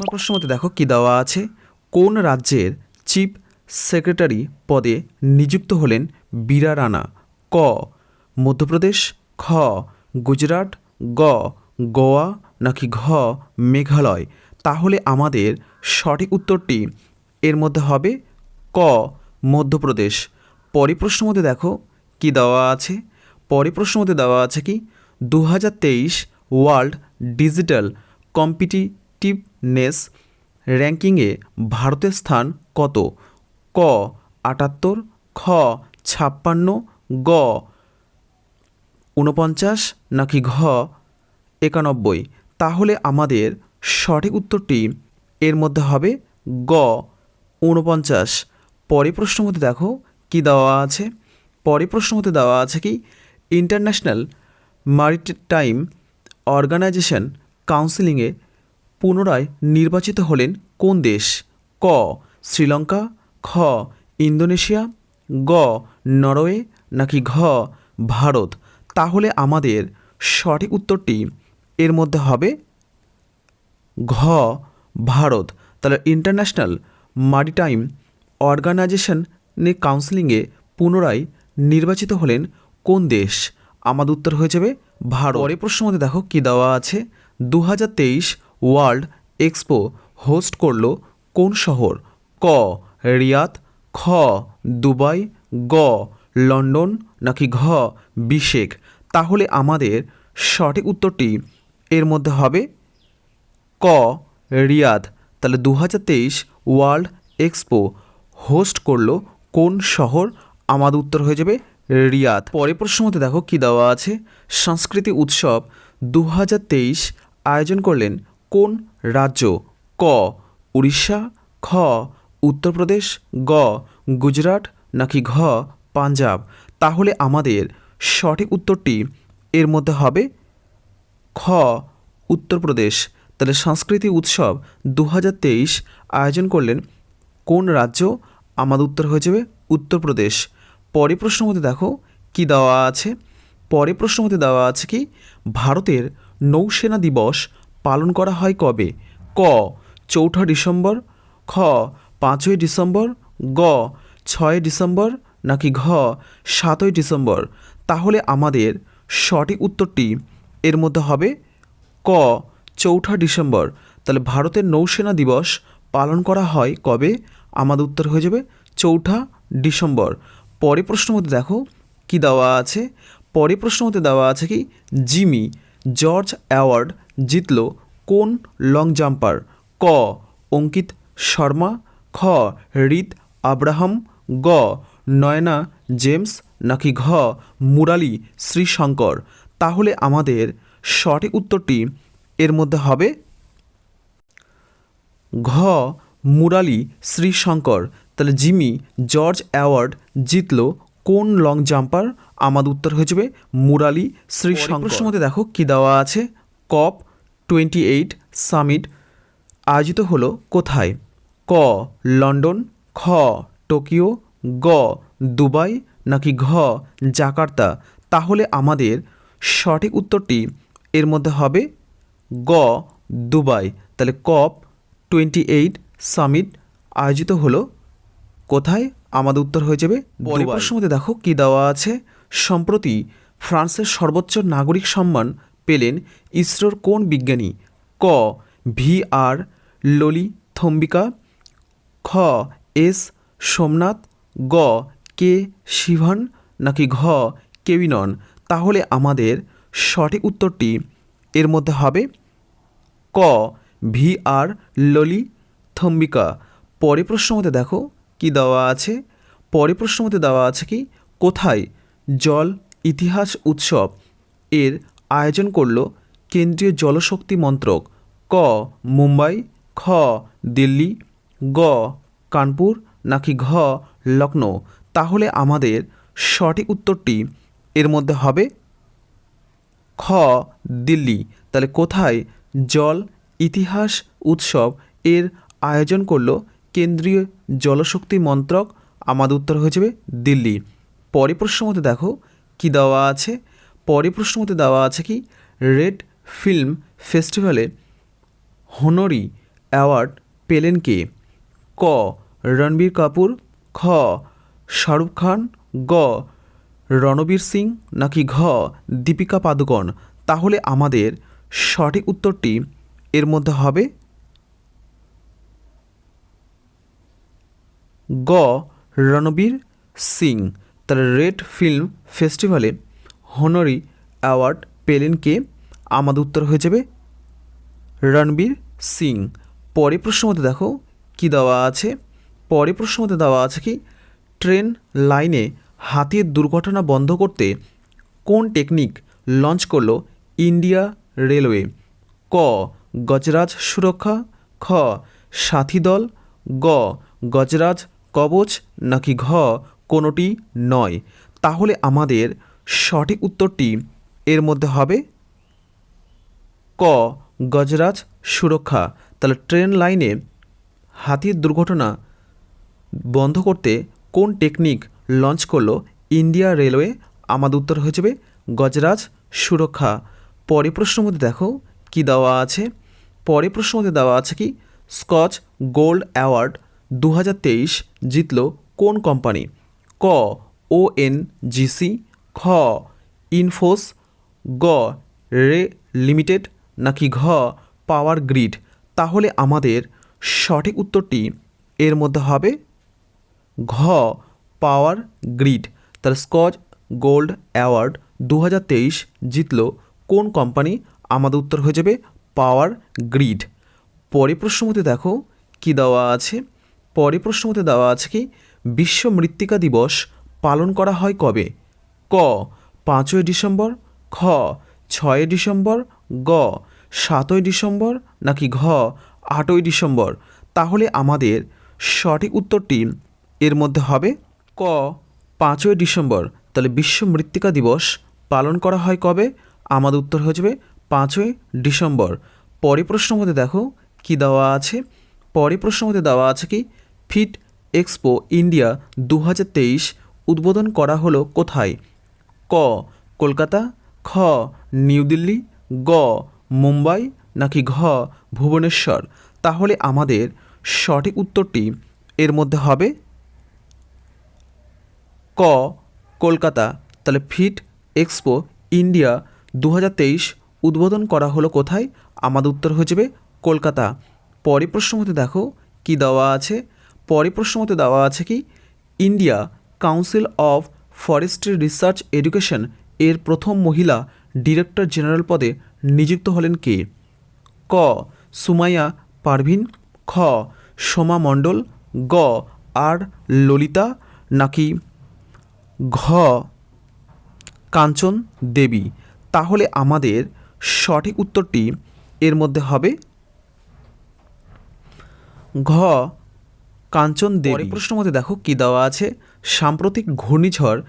নম্বর প্রশ্ন মতে দেখো কি দেওয়া আছে, কোন রাজ্যের চিফ সেক্রেটারি পদে নিযুক্ত হলেন বীরা রানা? ক মধ্যপ্রদেশ, খ গুজরাট, গ গোয়া, নাকি ঘ মেঘালয়? তাহলে আমাদের সঠিক উত্তরটি এর মধ্যে হবে ক মধ্যপ্রদেশ। পরের প্রশ্ন মধ্যে দেখো কি দেওয়া আছে, পরের প্রশ্ন মধ্যে দেওয়া আছে কি 2023 ওয়ার্ল্ড ডিজিটাল কম্পিটিটিভনেস র্যাঙ্কিংয়ে ভারতের স্থান কত? ক 78, খ 56, গ 49, নাকি ঘ 91? তাহলে আমাদের সঠিক উত্তরটি এর মধ্যে হবে গ 49। পরের প্রশ্ন মধ্যে দেখো কি দেওয়া আছে, পরের প্রশ্ন মধ্যে দেওয়া আছে কি ইন্টারন্যাশনাল ম্যারিটাইম অর্গানাইজেশন কাউন্সিলিংয়ে পুনরায় নির্বাচিত হলেন কোন দেশ? ক শ্রীলঙ্কা, খ ইন্দোনেশিয়া, গ নরওয়ে, নাকি ঘ ভারত? তাহলে আমাদের সঠিক উত্তরটি এর মধ্যে হবে ঘ ভারত। তাহলে ইন্টারন্যাশনাল ম্যারিটাইম অর্গানাইজেশনে কাউন্সিলিংয়ে পুনরায় নির্বাচিত হলেন কোন দেশ? আমাদের উত্তর হয়ে যাবে ভারত। পরের প্রশ্নের মধ্যে দেখো কি দেওয়া আছে, 2023 ওয়ার্ল্ড এক্সপো হোস্ট করল কোন শহর? ক রিয়াদ, খ দুবাই, গ লন্ডন, নাকি ঘ বিশেখ? তাহলে আমাদের সঠিক উত্তরটি এর মধ্যে হবে ক রিয়াদ। তাহলে 2023 ওয়ার্ল্ড এক্সপো হোস্ট করলো কোন শহর? আমাদের উত্তর হয়ে যাবে রিয়াদ। পরের প্রশ্নের মধ্যে দেখো কি দেওয়া আছে, সংস্কৃতি উৎসব 2023 আয়োজন করলেন কোন রাজ্য? ক উড়িষ্যা, খ উত্তরপ্রদেশ, গ গুজরাট, নাকি ঘ পাঞ্জাব? তাহলে আমাদের সঠিক উত্তরটি এর মধ্যে হবে খ উত্তরপ্রদেশ। তাহলে সংস্কৃতি উৎসব 2023 আয়োজন করলেন কোন রাজ্য? আমাদের উত্তর হয়ে যাবে উত্তরপ্রদেশ। পরের প্রশ্নের মধ্যে দেখো কি দেওয়া আছে, পরের প্রশ্নের মধ্যে দেওয়া আছে কি ভারতের নৌসেনা দিবস পালন করা হয় কবে? ক 4 ডিসেম্বর, খ 5 ডিসেম্বর, গ 6 ডিসেম্বর, নাকি ঘ 7 ডিসেম্বর? তাহলে আমাদের সঠিক উত্তরটি এর মধ্যে হবে ক 4 ডিসেম্বর। তাহলে ভারতের নৌসেনা দিবস পালন করা হয় কবে? আমাদের উত্তর হয়ে যাবে 4 ডিসেম্বর। পরের প্রশ্নের মধ্যে দেখো কি দেওয়া আছে, পরের প্রশ্নের মধ্যে দেওয়া আছে কি জিমি জর্জ অ্যাওয়ার্ড জিতল কোন লং জাম্পার? ক অঙ্কিত শর্মা, খ রিত আব্রাহাম, গ নয়না জেমস, নাকি ঘ মুরালি শ্রীশঙ্কর? তাহলে আমাদের সঠিক উত্তরটি এর মধ্যে হবে ঘ মুরালি শ্রীশঙ্কর। তাহলে জিমি জর্জ অ্যাওয়ার্ড জিতল কোন লং জাম্পার? আমাদের উত্তর হয়ে যাবে মুরালি শ্রীশঙ্কর। প্রশ্নের মধ্যে দেখো কি দেওয়া আছে, COP 28 সামিট আয়োজিত হলো কোথায়? ক লন্ডন, খ টোকিও, গ দুবাই, নাকি ঘ জাকার্তা? তাহলে আমাদের সঠিক উত্তরটি এর মধ্যে হবে গ দুবাই। তাহলে COP 28 সামিট আয়োজিত হলো কোথায়? আমাদের উত্তর হয়ে যাবে দুবাই। প্রশ্নের মধ্যে দেখো কি দেওয়া আছে, সম্প্রতি ফ্রান্সের সর্বোচ্চ নাগরিক সম্মান পেলেন ইসরোর কোন বিজ্ঞানী? ক VR ললিথম্বিকা, খ S সোমনাথ, গ কে শিভান, নাকি ঘ কেভিনন? তাহলে আমাদের সঠিক উত্তরটি এর মধ্যে হবে ক VR ললিথম্বিকা। পরের প্রশ্নের মধ্যে দেখো কি দেওয়া আছে, পরের প্রশ্নের মধ্যে দেওয়া আছে কি কোথায় জল ইতিহাস উৎসব এর আয়োজন করল কেন্দ্রীয় জলশক্তি মন্ত্রক? ক মুম্বাই, খ দিল্লি, গ কানপুর, নাকি ঘ লখনৌ? তাহলে আমাদের সঠিক উত্তরটি এর মধ্যে হবে খ দিল্লি। তাহলে কোথায় জল ইতিহাস উৎসব এর আয়োজন করলো কেন্দ্রীয় জলশক্তি মন্ত্রক? আমাদের উত্তর হয়ে যাবে দিল্লি। পরের প্রশ্নের মধ্যে দেখো কি দেওয়া আছে, পরের প্রশ্নের মধ্যে দেওয়া আছে কি রেড ফিল্ম ফেস্টিভ্যালে হনরি অ্যাওয়ার্ড পেলেন কে? ক রণবীর কাপুর, খ শাহরুখ খান, গ রণবীর সিং, নাকি ঘ দীপিকা পাদুকোণ? তাহলে আমাদের সঠিক উত্তরটি এর মধ্যে হবে গ রণবীর সিং। তার রেড ফিল্ম ফেস্টিভ্যালে হনারি অ্যাওয়ার্ড পেলেন কে? আমাদের উত্তর হয়ে যাবে রণবীর সিং। পরে প্রশ্ন মধ্যে দেখো কি দেওয়া আছে। পরে প্রশ্ন মধ্যে দেওয়া আছে কি ট্রেন লাইনে হাতির দুর্ঘটনা বন্ধ করতে কোন টেকনিক লঞ্চ করলো ইন্ডিয়া রেলওয়ে? ক গজরাজ সুরক্ষা, খ সাথী দল, গ গজরাজ কবচ, নাকি ঘ কোনোটি নয়? তাহলে আমাদের সঠিক উত্তরটি এর মধ্যে হবে ক গজরাজ সুরক্ষা। তাহলে ট্রেন লাইনে হাতির দুর্ঘটনা বন্ধ করতে কোন টেকনিক লঞ্চ করলো ইন্ডিয়া রেলওয়ে? আমাদের উত্তর হয়ে যাবে গজরাজ সুরক্ষা। পরে প্রশ্নের মধ্যে দেখো কি দেওয়া আছে। পরে প্রশ্নের মধ্যে দেওয়া আছে কি স্কচ গোল্ড অ্যাওয়ার্ড 2023 জিতল কোন কোম্পানি? ক ONGC, খ ইনফোস, গ রে লিমিটেড, নাকি ঘ পাওয়ার গ্রিড? তাহলে আমাদের সঠিক উত্তরটি এর মধ্যে হবে ঘ পাওয়ার গ্রিড। তার স্কচ গোল্ড অ্যাওয়ার্ড 2023 জিতল কোন কোম্পানি? আমাদের উত্তর হয়ে যাবে পাওয়ার গ্রিড। পরে প্রশ্ন মধ্যে দেখো কি দেওয়া আছে। পরে প্রশ্ন মধ্যে দেওয়া আছে কি বিশ্ব মৃত্তিকা দিবস পালন করা হয় কবে? ক 5ই ডিসেম্বর, খ 6ই ডিসেম্বর, গ 7ই ডিসেম্বর, নাকি ঘ 8ই ডিসেম্বর? তাহলে আমাদের সঠিক উত্তরটি এর মধ্যে হবে ক 5ই ডিসেম্বর। তাহলে বিশ্ব মৃত্তিকা দিবস পালন করা হয় কবে? আমাদের উত্তর হয়ে যাবে 5ই ডিসেম্বর। পরে প্রশ্ন মধ্যে দেখো কি দেওয়া আছে। পরে প্রশ্ন মধ্যে দেওয়া আছে কি ফিট এক্সপো ইন্ডিয়া 2023 উদ্বোধন করা হলো কোথায়? ক কলকাতা, খ নিউ দিল্লি, গ মুম্বাই, নাকি ঘ ভুবনেশ্বর? তাহলে আমাদের সঠিক উত্তরটি এর মধ্যে হবে ক কলকাতা। তাহলে ফিট এক্সপো ইন্ডিয়া 2023 উদ্বোধন করা হলো কোথায়? আমাদের উত্তর হয়ে যাবে কলকাতা। পরে প্রশ্ন মধ্যে দেখো কি দেওয়া আছে। পরে প্রশ্ন মধ্যে দেওয়া আছে কি India council of forestry research education এর প্রথম মহিলা ডিরেক্টর জেনারেল পদে নিযুক্ত হলেন কে? ক সুমাইয়া পারভিন, খ সোমা মণ্ডল, গ আর ললিতা, নাকি ঘ কাঞ্চন দেবী? তাহলে আমাদের সঠিক উত্তরটি এর মধ্যে হবে ঘ কাঞ্চন দেবী। পরের প্রশ্ন মধ্যে দেখো কি দেওয়া আছে। সাম্প্রতিক ঘূর্ণিঝড়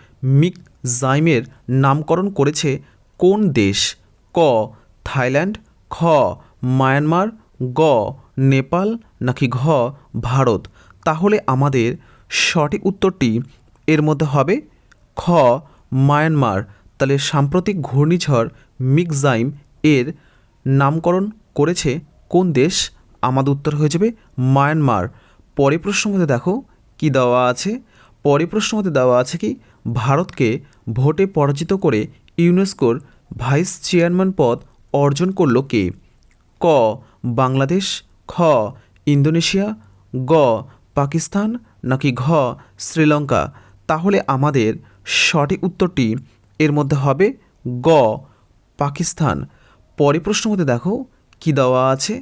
মিক জাইমের নামকরণ করেছে কোন দেশ? ক থাইল্যান্ড, খ মায়ানমার, গ নেপাল, নাকি ঘ ভারত? তাহলে আমাদের সঠিক উত্তরটি এর মধ্যে হবে খ মায়ানমার। তাহলে সাম্প্রতিক ঘূর্ণিঝড় মিকজাইম এর নামকরণ করেছে কোন দেশ? আমাদের উত্তর হয়ে যাবে মায়ানমার। পরে প্রশ্ন মধ্যে দেখো কি দেওয়া আছে। পরে প্রশ্ন মধ্যে দেওয়া আছে কি ভারতকে ভোটে পরাজিত করে ইউনেস্কোর ভাইস চেয়ারম্যান পদ অর্জন করল কে? ক বাংলাদেশ, খ ইন্দোনেশিয়া, গ পাকিস্তান, নাকি ঘ শ্রীলঙ্কা? তাহলে আমাদের সঠিক উত্তরটি এর মধ্যে হবে গ পাকিস্তান। পরে প্রশ্ন মধ্যে দেখো কি দেওয়া আছে।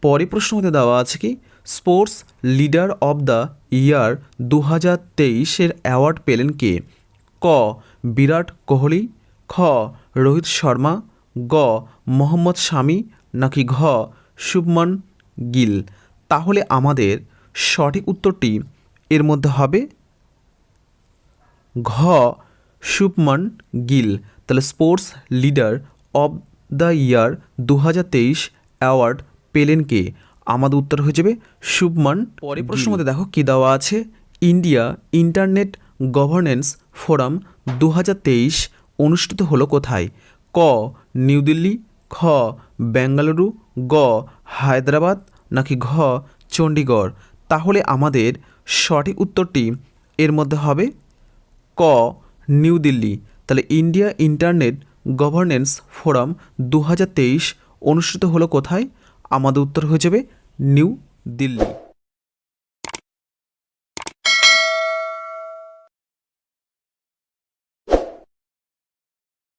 পরে প্রশ্ন মধ্যে দেওয়া আছে কি sports leader of the year 2023 award পেলেন কে? ক বিরাট কোহলি, খ রোহিত শর্মা, গ মোহাম্মদ শামি, নাকি ঘ শুভমন গিল? তাহলে আমাদের সঠিক উত্তরটি এর মধ্যে হবে ঘ শুভমন গিল। তাহলে sports leader of the year 2023 award পেলেন কে? আমাদের উত্তর হয়ে যাবে শুভমন। পরের প্রশ্নের মধ্যে দেখো কি দেওয়া আছে। ইন্ডিয়া ইন্টারনেট গভর্নেন্স ফোরাম 2023 অনুষ্ঠিত হলো কোথায়? ক নিউ দিল্লি, খ বেঙ্গালুরু, গ হায়দ্রাবাদ, নাকি ঘ চণ্ডীগড়? তাহলে আমাদের সঠিক উত্তরটি এর মধ্যে হবে ক নিউ দিল্লি। তাহলে ইন্ডিয়া ইন্টারনেট গভর্নেন্স ফোরাম 2023 অনুষ্ঠিত হলো কোথায়? আমাদের উত্তর হয়ে যাবে নিউ দিল্লি।